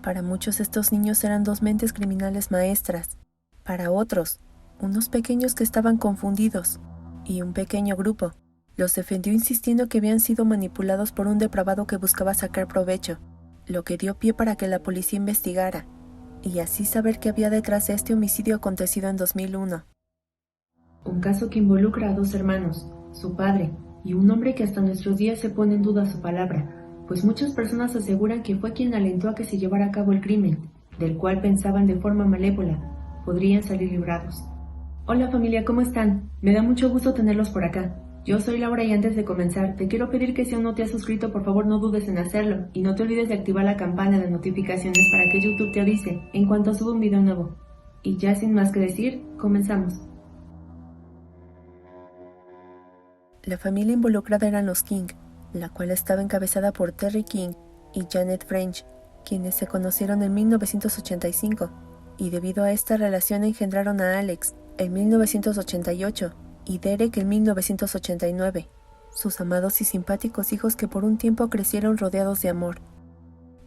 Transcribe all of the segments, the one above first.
Para muchos estos niños eran dos mentes criminales maestras. Para otros, unos pequeños que estaban confundidos. Y un pequeño grupo los defendió insistiendo que habían sido manipulados por un depravado que buscaba sacar provecho, lo que dio pie para que la policía investigara, y así saber qué había detrás de este homicidio acontecido en 2001. Un caso que involucra a dos hermanos, su padre, y un hombre que hasta nuestros días se pone en duda su palabra, pues muchas personas aseguran que fue quien alentó a que se llevara a cabo el crimen, del cual pensaban de forma malévola, podrían salir librados. Hola familia, ¿cómo están? Me da mucho gusto tenerlos por acá. Yo soy Laura y antes de comenzar, te quiero pedir que si aún no te has suscrito, por favor no dudes en hacerlo y no te olvides de activar la campana de notificaciones para que YouTube te avise en cuanto suba un video nuevo. Y ya sin más que decir, comenzamos. La familia involucrada eran los King, la cual estaba encabezada por Terry King y Janet French, quienes se conocieron en 1985, y debido a esta relación engendraron a Alex en 1988 y Derek en 1989, sus amados y simpáticos hijos que por un tiempo crecieron rodeados de amor.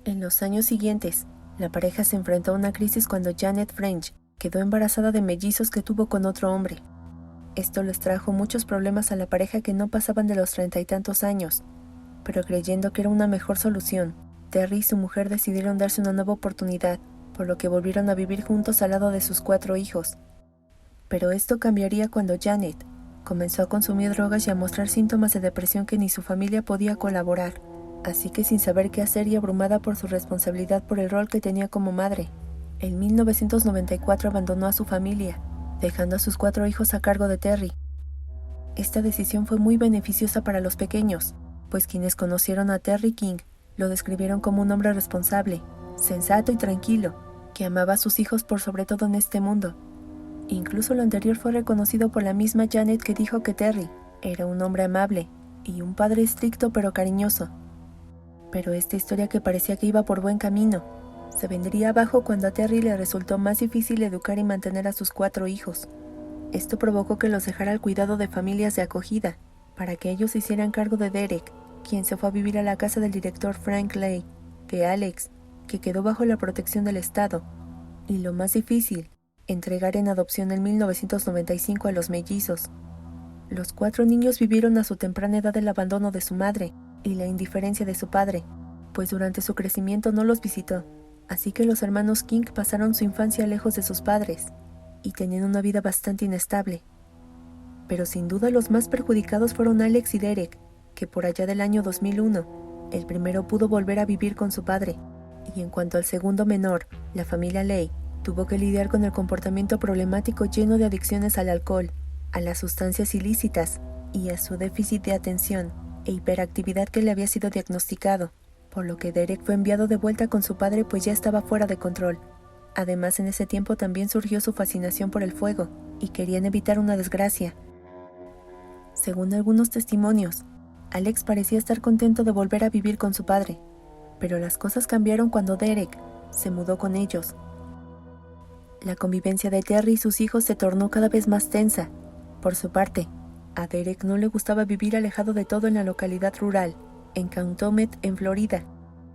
En los años siguientes, la pareja se enfrentó a una crisis cuando Janet French quedó embarazada de mellizos que tuvo con otro hombre. Esto les trajo muchos problemas a la pareja que no pasaban de los 30 y tantos años, pero creyendo que era una mejor solución, Terry y su mujer decidieron darse una nueva oportunidad, por lo que volvieron a vivir juntos al lado de sus 4 hijos. Pero esto cambiaría cuando Janet comenzó a consumir drogas y a mostrar síntomas de depresión que ni su familia podía colaborar, así que sin saber qué hacer y abrumada por su responsabilidad por el rol que tenía como madre, en 1994 abandonó a su familia, dejando a sus 4 hijos a cargo de Terry. Esta decisión fue muy beneficiosa para los pequeños, pues quienes conocieron a Terry King lo describieron como un hombre responsable, sensato y tranquilo, que amaba a sus hijos por sobre todo en este mundo. Incluso lo anterior fue reconocido por la misma Janet, que dijo que Terry era un hombre amable y un padre estricto pero cariñoso. Pero esta historia, que parecía que iba por buen camino, se vendría abajo cuando a Terry le resultó más difícil educar y mantener a sus 4 hijos. Esto provocó que los dejara al cuidado de familias de acogida, para que ellos se hicieran cargo de Derek, quien se fue a vivir a la casa del director Frank Lay, de Alex, que quedó bajo la protección del Estado, y lo más difícil, entregar en adopción en 1995 a los mellizos. Los 4 niños vivieron a su temprana edad el abandono de su madre y la indiferencia de su padre, pues durante su crecimiento no los visitó, así que los hermanos King pasaron su infancia lejos de sus padres y tenían una vida bastante inestable. Pero sin duda los más perjudicados fueron Alex y Derek, que por allá del año 2001, el primero pudo volver a vivir con su padre, y en cuanto al segundo menor, la familia Lay tuvo que lidiar con el comportamiento problemático lleno de adicciones al alcohol, a las sustancias ilícitas y a su déficit de atención e hiperactividad que le había sido diagnosticado, por lo que Derek fue enviado de vuelta con su padre, pues ya estaba fuera de control. Además, en ese tiempo también surgió su fascinación por el fuego y querían evitar una desgracia. Según algunos testimonios, Alex parecía estar contento de volver a vivir con su padre, pero las cosas cambiaron cuando Derek se mudó con ellos. La convivencia de Terry y sus hijos se tornó cada vez más tensa. Por su parte, a Derek no le gustaba vivir alejado de todo en la localidad rural, en Cantonment, en Florida,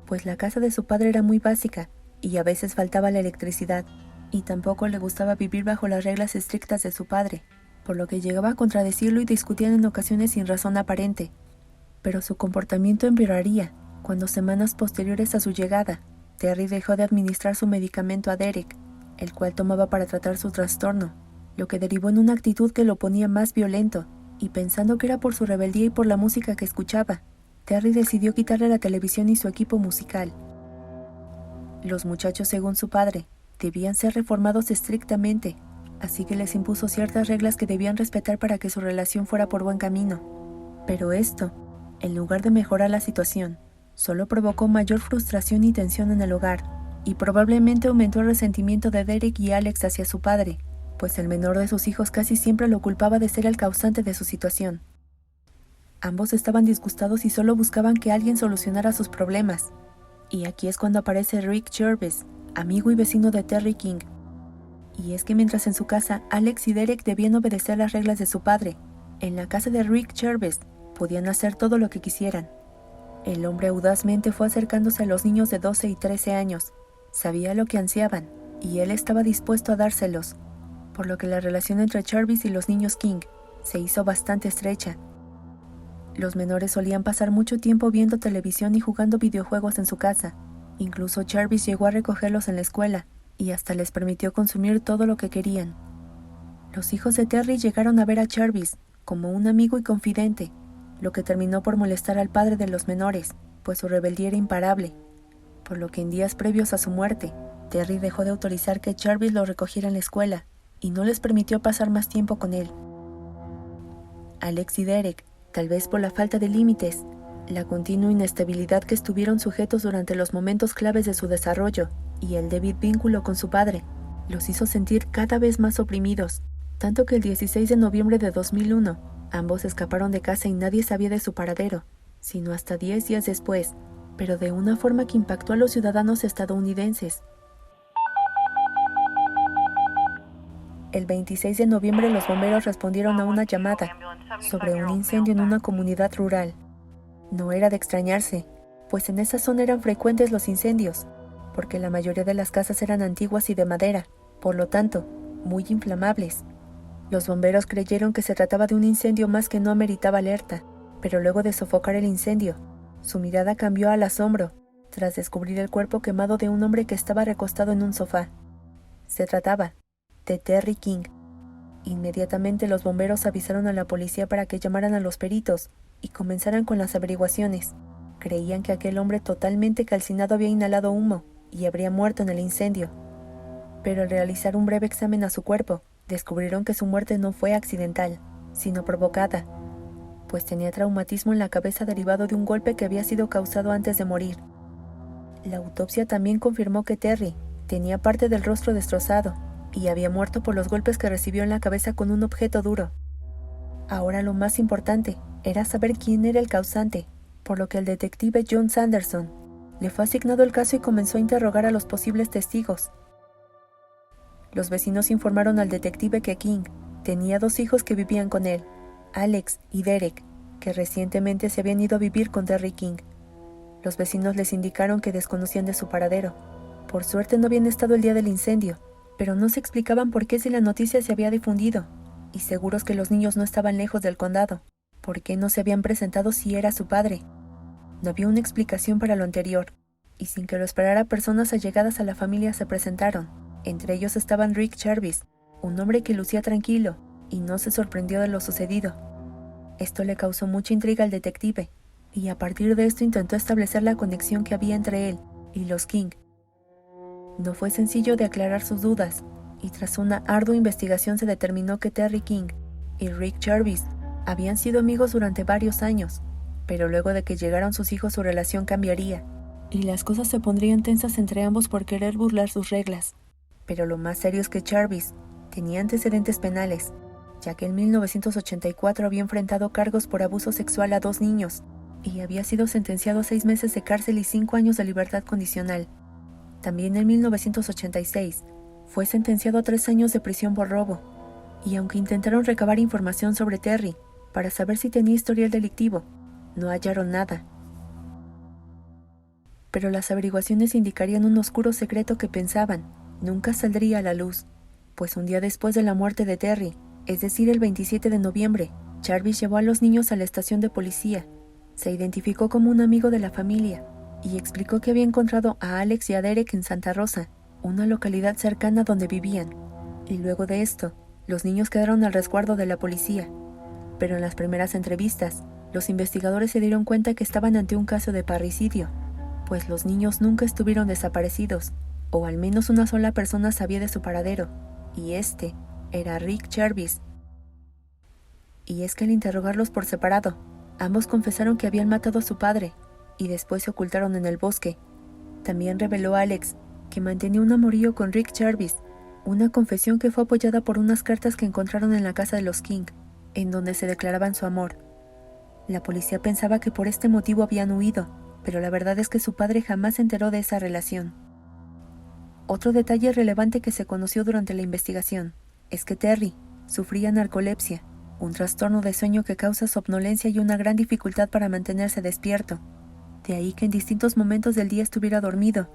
pues la casa de su padre era muy básica y a veces faltaba la electricidad, y tampoco le gustaba vivir bajo las reglas estrictas de su padre, por lo que llegaba a contradecirlo y discutían en ocasiones sin razón aparente. Pero su comportamiento empeoraría cuando, semanas posteriores a su llegada, Terry dejó de administrar su medicamento a Derek, el cual tomaba para tratar su trastorno, lo que derivó en una actitud que lo ponía más violento, y pensando que era por su rebeldía y por la música que escuchaba, Terry decidió quitarle la televisión y su equipo musical. Los muchachos, según su padre, debían ser reformados estrictamente, así que les impuso ciertas reglas que debían respetar para que su relación fuera por buen camino. Pero esto, en lugar de mejorar la situación, solo provocó mayor frustración y tensión en el hogar, y probablemente aumentó el resentimiento de Derek y Alex hacia su padre, pues el menor de sus hijos casi siempre lo culpaba de ser el causante de su situación. Ambos estaban disgustados y solo buscaban que alguien solucionara sus problemas. Y aquí es cuando aparece Rick Jervis, amigo y vecino de Terry King. Y es que mientras en su casa Alex y Derek debían obedecer las reglas de su padre, en la casa de Rick Jervis podían hacer todo lo que quisieran. El hombre audazmente fue acercándose a los niños de 12 y 13 años, Sabía lo que ansiaban, y él estaba dispuesto a dárselos, por lo que la relación entre Jarvis y los niños King se hizo bastante estrecha. Los menores solían pasar mucho tiempo viendo televisión y jugando videojuegos en su casa. Incluso Jarvis llegó a recogerlos en la escuela, y hasta les permitió consumir todo lo que querían. Los hijos de Terry llegaron a ver a Jarvis como un amigo y confidente, lo que terminó por molestar al padre de los menores, pues su rebeldía era imparable, por lo que en días previos a su muerte, Terry dejó de autorizar que Jarvis lo recogiera en la escuela y no les permitió pasar más tiempo con él. Alex y Derek, tal vez por la falta de límites, la continua inestabilidad que estuvieron sujetos durante los momentos claves de su desarrollo y el débil vínculo con su padre, los hizo sentir cada vez más oprimidos, tanto que el 16 de noviembre de 2001, ambos escaparon de casa y nadie sabía de su paradero, sino hasta 10 días después, pero de una forma que impactó a los ciudadanos estadounidenses. El 26 de noviembre los bomberos respondieron a una llamada sobre un incendio en una comunidad rural. No era de extrañarse, pues en esa zona eran frecuentes los incendios, porque la mayoría de las casas eran antiguas y de madera, por lo tanto, muy inflamables. Los bomberos creyeron que se trataba de un incendio más que no ameritaba alerta, pero luego de sofocar el incendio, su mirada cambió al asombro, tras descubrir el cuerpo quemado de un hombre que estaba recostado en un sofá. Se trataba de Terry King. Inmediatamente los bomberos avisaron a la policía para que llamaran a los peritos y comenzaran con las averiguaciones. Creían que aquel hombre totalmente calcinado había inhalado humo y habría muerto en el incendio. Pero al realizar un breve examen a su cuerpo, descubrieron que su muerte no fue accidental, sino provocada, pues tenía traumatismo en la cabeza derivado de un golpe que había sido causado antes de morir. La autopsia también confirmó que Terry tenía parte del rostro destrozado y había muerto por los golpes que recibió en la cabeza con un objeto duro. Ahora lo más importante era saber quién era el causante, por lo que el detective John Sanderson le fue asignado el caso y comenzó a interrogar a los posibles testigos. Los vecinos informaron al detective que King tenía 2 hijos que vivían con él, Alex y Derek, que recientemente se habían ido a vivir con Terry King. Los vecinos les indicaron que desconocían de su paradero. Por suerte no habían estado el día del incendio, pero no se explicaban por qué si la noticia se había difundido, y seguros que los niños no estaban lejos del condado, ¿por qué no se habían presentado si era su padre? No había una explicación para lo anterior, y sin que lo esperara personas allegadas a la familia se presentaron. Entre ellos estaban Rick Jarvis, un hombre que lucía tranquilo y no se sorprendió de lo sucedido. Esto le causó mucha intriga al detective, y a partir de esto intentó establecer la conexión que había entre él y los King. No fue sencillo de aclarar sus dudas, y tras una ardua investigación se determinó que Terry King y Rick Jarvis habían sido amigos durante varios años, pero luego de que llegaron sus hijos su relación cambiaría, y las cosas se pondrían tensas entre ambos por querer burlar sus reglas. Pero lo más serio es que Jarvis tenía antecedentes penales, ya que en 1984 había enfrentado cargos por abuso sexual a 2 niños, y había sido sentenciado a 6 meses de cárcel y 5 años de libertad condicional. También en 1986 fue sentenciado a 3 años de prisión por robo, y aunque intentaron recabar información sobre Terry para saber si tenía historial delictivo, no hallaron nada. Pero las averiguaciones indicarían un oscuro secreto que pensaban nunca saldría a la luz, pues un día después de la muerte de Terry, es decir, el 27 de noviembre, Jarvis llevó a los niños a la estación de policía. Se identificó como un amigo de la familia y explicó que había encontrado a Alex y a Derek en Santa Rosa, una localidad cercana donde vivían, y luego de esto, los niños quedaron al resguardo de la policía. Pero en las primeras entrevistas, los investigadores se dieron cuenta que estaban ante un caso de parricidio, pues los niños nunca estuvieron desaparecidos, o al menos una sola persona sabía de su paradero, y este era Rick Jarvis. Y es que al interrogarlos por separado, ambos confesaron que habían matado a su padre, y después se ocultaron en el bosque. También reveló Alex que mantenía un amorío con Rick Jarvis, una confesión que fue apoyada por unas cartas que encontraron en la casa de los King, en donde se declaraban su amor. La policía pensaba que por este motivo habían huido, pero la verdad es que su padre jamás se enteró de esa relación. Otro detalle relevante que se conoció durante la investigación es que Terry sufría narcolepsia, un trastorno de sueño que causa somnolencia y una gran dificultad para mantenerse despierto. De ahí que en distintos momentos del día estuviera dormido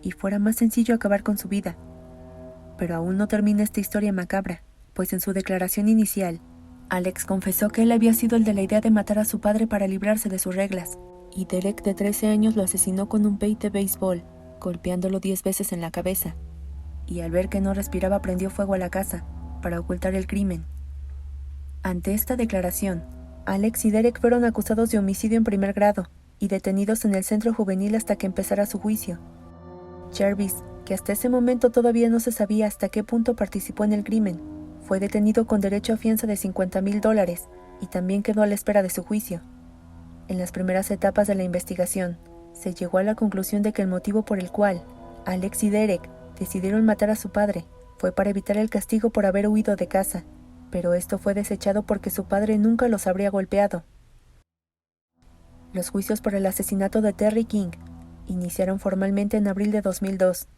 y fuera más sencillo acabar con su vida. Pero aún no termina esta historia macabra, pues en su declaración inicial, Alex confesó que él había sido el de la idea de matar a su padre para librarse de sus reglas, y Derek, de 13 años, lo asesinó con un bate de béisbol, golpeándolo 10 veces en la cabeza, y al ver que no respiraba prendió fuego a la casa, para ocultar el crimen. Ante esta declaración, Alex y Derek fueron acusados de homicidio en primer grado y detenidos en el centro juvenil hasta que empezara su juicio. Jarvis, que hasta ese momento todavía no se sabía hasta qué punto participó en el crimen, fue detenido con derecho a fianza de $50,000 y también quedó a la espera de su juicio. En las primeras etapas de la investigación, se llegó a la conclusión de que el motivo por el cual Alex y Derek decidieron matar a su padre fue para evitar el castigo por haber huido de casa, pero esto fue desechado porque su padre nunca los habría golpeado. Los juicios por el asesinato de Terry King iniciaron formalmente en abril de 2002,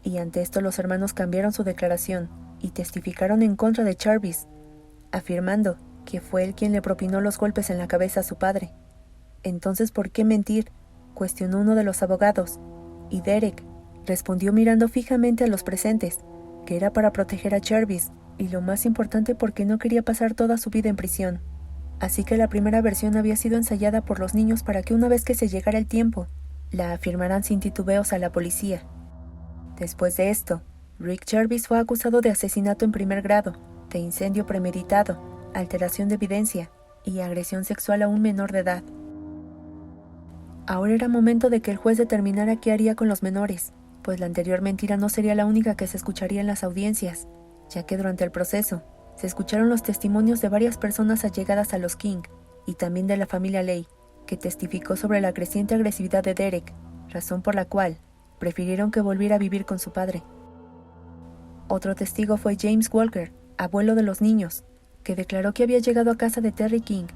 y ante esto los hermanos cambiaron su declaración y testificaron en contra de Jarvis, afirmando que fue él quien le propinó los golpes en la cabeza a su padre. Entonces, ¿por qué mentir?, cuestionó uno de los abogados, y Derek respondió mirando fijamente a los presentes, que era para proteger a Jarvis, y lo más importante porque no quería pasar toda su vida en prisión. Así que la primera versión había sido ensayada por los niños para que una vez que se llegara el tiempo, la afirmaran sin titubeos a la policía. Después de esto, Rick Jarvis fue acusado de asesinato en primer grado, de incendio premeditado, alteración de evidencia y agresión sexual a un menor de edad. Ahora era momento de que el juez determinara qué haría con los menores, pues la anterior mentira no sería la única que se escucharía en las audiencias, ya que durante el proceso se escucharon los testimonios de varias personas allegadas a los King y también de la familia Ley, que testificó sobre la creciente agresividad de Derek, razón por la cual prefirieron que volviera a vivir con su padre. Otro testigo fue James Walker, abuelo de los niños, que declaró que había llegado a casa de Terry King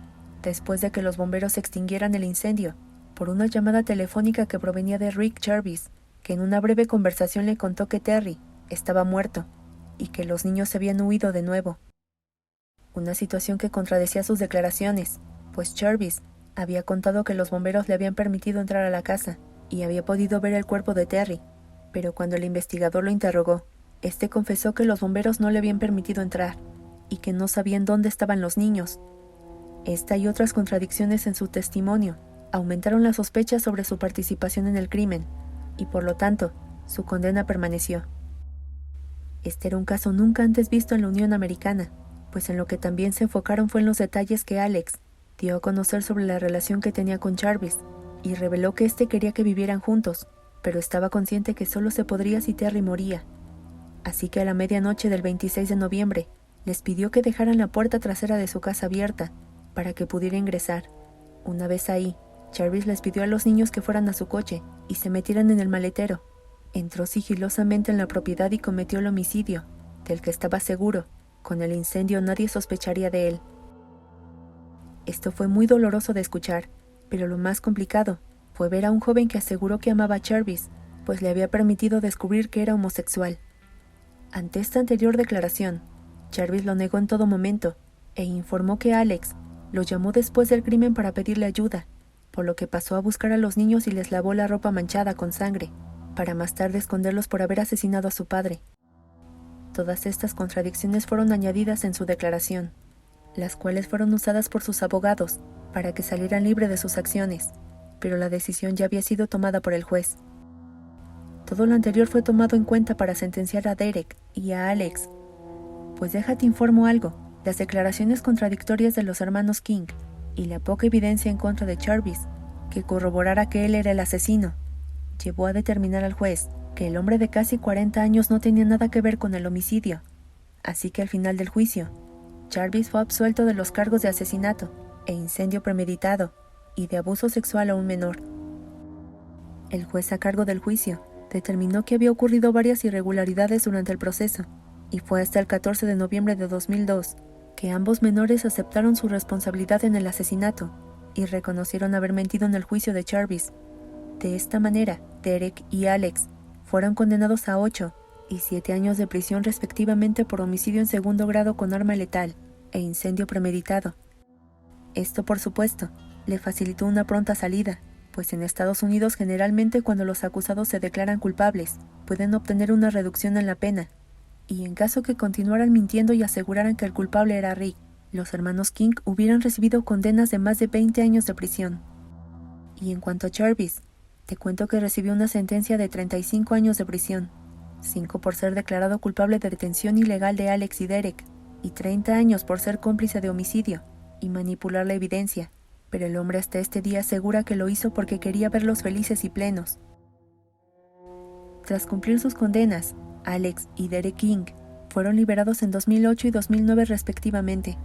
después de que los bomberos extinguieran el incendio, por una llamada telefónica que provenía de Rick Jarvis, que en una breve conversación le contó que Terry estaba muerto y que los niños habían huido de nuevo. Una situación que contradecía sus declaraciones, pues Jarvis había contado que los bomberos le habían permitido entrar a la casa y había podido ver el cuerpo de Terry, pero cuando el investigador lo interrogó, este confesó que los bomberos no le habían permitido entrar y que no sabían dónde estaban los niños. Esta y otras contradicciones en su testimonio aumentaron las sospechas sobre su participación en el crimen, y por lo tanto, su condena permaneció. Este era un caso nunca antes visto en la Unión Americana, pues en lo que también se enfocaron fue en los detalles que Alex dio a conocer sobre la relación que tenía con Jarvis, y reveló que éste quería que vivieran juntos, pero estaba consciente que solo se podría si Terry moría. Así que a la medianoche del 26 de noviembre, les pidió que dejaran la puerta trasera de su casa abierta, para que pudiera ingresar. Una vez ahí, Jarvis les pidió a los niños que fueran a su coche y se metieran en el maletero. Entró sigilosamente en la propiedad y cometió el homicidio, del que estaba seguro. Con el incendio nadie sospecharía de él. Esto fue muy doloroso de escuchar, pero lo más complicado fue ver a un joven que aseguró que amaba a Jarvis, pues le había permitido descubrir que era homosexual. Ante esta anterior declaración, Jarvis lo negó en todo momento e informó que Alex lo llamó después del crimen para pedirle ayuda, por lo que pasó a buscar a los niños y les lavó la ropa manchada con sangre, para más tarde esconderlos por haber asesinado a su padre. Todas estas contradicciones fueron añadidas en su declaración, las cuales fueron usadas por sus abogados para que salieran libre de sus acciones, pero la decisión ya había sido tomada por el juez. Todo lo anterior fue tomado en cuenta para sentenciar a Derek y a Alex. Pues déjate informo algo, las declaraciones contradictorias de los hermanos King y la poca evidencia en contra de Jarvis, que corroborara que él era el asesino, llevó a determinar al juez que el hombre de casi 40 años no tenía nada que ver con el homicidio. Así que al final del juicio, Jarvis fue absuelto de los cargos de asesinato e incendio premeditado y de abuso sexual a un menor. El juez a cargo del juicio determinó que había ocurrido varias irregularidades durante el proceso, y fue hasta el 14 de noviembre de 2002 que ambos menores aceptaron su responsabilidad en el asesinato y reconocieron haber mentido en el juicio de Jarvis. De esta manera, Derek y Alex fueron condenados a 8 y 7 años de prisión respectivamente por homicidio en segundo grado con arma letal e incendio premeditado. Esto, por supuesto, le facilitó una pronta salida, pues en Estados Unidos generalmente cuando los acusados se declaran culpables, pueden obtener una reducción en la pena, y en caso que continuaran mintiendo y aseguraran que el culpable era Rick, los hermanos King hubieran recibido condenas de más de 20 años de prisión. Y en cuanto a Jarvis, te cuento que recibió una sentencia de 35 años de prisión, 5 por ser declarado culpable de detención ilegal de Alex y Derek, y 30 años por ser cómplice de homicidio y manipular la evidencia, pero el hombre hasta este día asegura que lo hizo porque quería verlos felices y plenos. Tras cumplir sus condenas, Alex y Derek King fueron liberados en 2008 y 2009 respectivamente.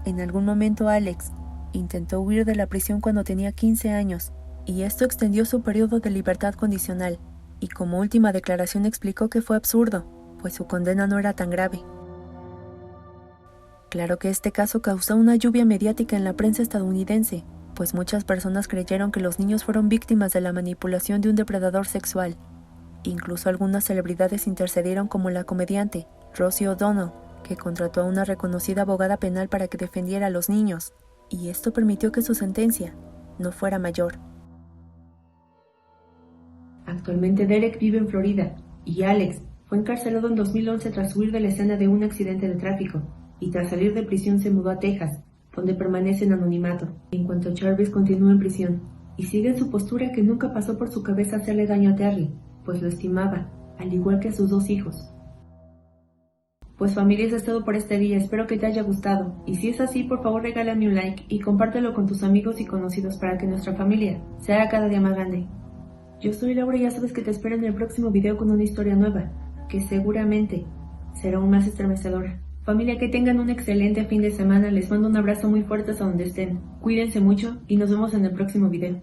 En algún momento Alex intentó huir de la prisión cuando tenía 15 años, y esto extendió su periodo de libertad condicional, y como última declaración explicó que fue absurdo, pues su condena no era tan grave. Claro que este caso causó una lluvia mediática en la prensa estadounidense, pues muchas personas creyeron que los niños fueron víctimas de la manipulación de un depredador sexual. Incluso algunas celebridades intercedieron como la comediante Rosie O'Donnell, que contrató a una reconocida abogada penal para que defendiera a los niños, y esto permitió que su sentencia no fuera mayor. Actualmente Derek vive en Florida, y Alex fue encarcelado en 2011 tras huir de la escena de un accidente de tráfico, y tras salir de prisión se mudó a Texas, donde permanece en anonimato. En cuanto a Jarvis, continúa en prisión, y sigue en su postura que nunca pasó por su cabeza hacerle daño a Terry, pues lo estimaba, al igual que a sus 2 hijos. Pues familia, eso es todo por este día, espero que te haya gustado, y si es así, por favor regálame un like y compártelo con tus amigos y conocidos para que nuestra familia sea cada día más grande. Yo soy Laura y ya sabes que te espero en el próximo video con una historia nueva, que seguramente será aún más estremecedora. Familia, que tengan un excelente fin de semana, les mando un abrazo muy fuerte hasta donde estén, cuídense mucho y nos vemos en el próximo video.